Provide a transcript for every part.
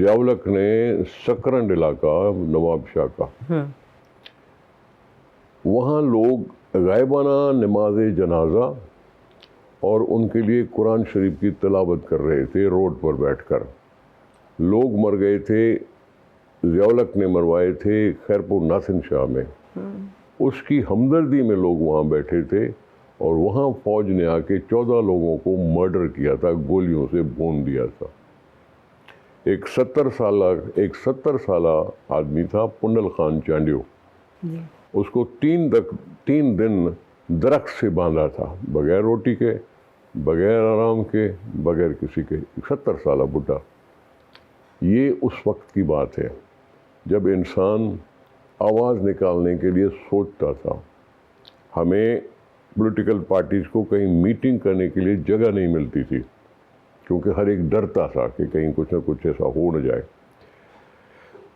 ضیاء نے سکرنڈ علاقہ نواب شاہ کا، وہاں لوگ غائبانہ نماز جنازہ اور ان کے لیے قرآن شریف کی تلاوت کر رہے تھے روڈ پر بیٹھ کر. لوگ مر گئے تھے، ضیاء نے مروائے تھے خیرپور ناصر شاہ میں. اس کی ہمدردی میں لوگ وہاں بیٹھے تھے اور وہاں فوج نے آ کے 14 لوگوں کو مرڈر کیا تھا، گولیوں سے بھون دیا تھا. ایک 70 سالہ آدمی تھا پنڈل خان چانڈیو، اس کو 3 دن درخت سے باندھا تھا، بغیر روٹی کے، بغیر آرام کے، بغیر کسی کے. 70 سالہ بڈھا. یہ اس وقت کی بات ہے جب انسان آواز نکالنے کے لیے سوچتا تھا. ہمیں پولیٹیکل پارٹیز کو کہیں میٹنگ کرنے کے لیے جگہ نہیں ملتی تھی کیونکہ ہر ایک ڈرتا تھا کہ کہیں کچھ نہ کچھ ایسا ہو نہ جائے.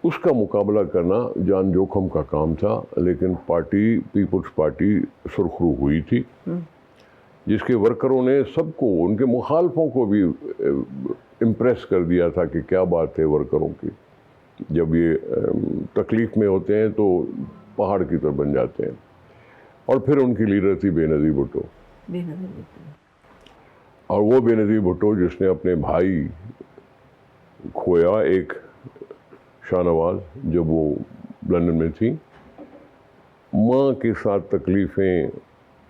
اس کا مقابلہ کرنا جان جوخم کا کام تھا، لیکن پارٹی پیپلز پارٹی سرخرو ہوئی تھی، جس کے ورکروں نے سب کو، ان کے مخالفوں کو بھی امپریس کر دیا تھا کہ کیا بات ہے ورکروں کی. جب یہ تکلیف میں ہوتے ہیں تو پہاڑ کی طرح بن جاتے ہیں. اور پھر ان کی لیڈر تھی بے نظیر بھٹو. اور وہ بے نظیر بھٹو جس نے اپنے بھائی کھویا، ایک شاہ نواز، جب وہ لندن میں تھی. ماں کے ساتھ تکلیفیں،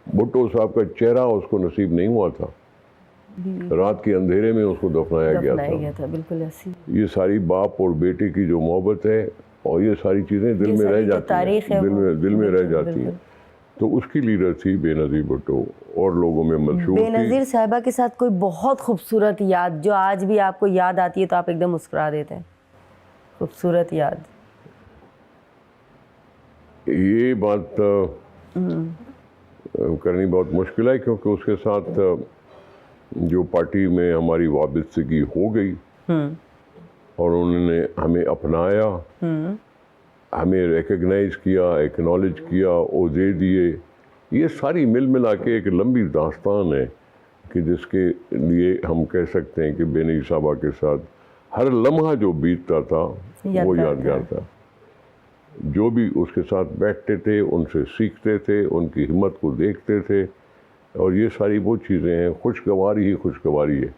بھٹو صاحب کا چہرہ اس کو نصیب نہیں ہوا تھا، رات کے اندھیرے میں اس کو دفنایا گیا تھا. بالکل ایسی یہ ساری باپ اور بیٹے کی جو محبت ہے اور یہ ساری چیزیں دل میں رہ جاتی ہیں، دل میں رہ جاتی ہیں. تو اس کی لیڈر تھی بے نظیر بھٹو اور لوگوں میں مشہور تھی. بے نظیر صاحبہ کے ساتھ کوئی بہت خوبصورت یاد جو آج بھی آپ کو یاد آتی ہے تو آپ ایک دم مسکرا دیتے ہیں؟ خوبصورت یاد. یہ بات کرنی بہت مشکل ہے کیونکہ اس کے ساتھ جو پارٹی میں ہماری وابستگی ہو گئی اور انہوں نے ہمیں اپنایا، ہمیں ریکگنائز کیا، ایکنالج کیا، عہدے دیے. یہ ساری مل ملا کے ایک لمبی داستان ہے کہ جس کے لیے ہم کہہ سکتے ہیں کہ بے نظیر صاحبہ کے ساتھ ہر لمحہ جو بیتتا تھا وہ یادگار تھا. جو بھی اس کے ساتھ بیٹھتے تھے ان سے سیکھتے تھے، ان کی ہمت کو دیکھتے تھے، اور یہ ساری وہ چیزیں ہیں. خوشگواری ہی خوشگواری ہے.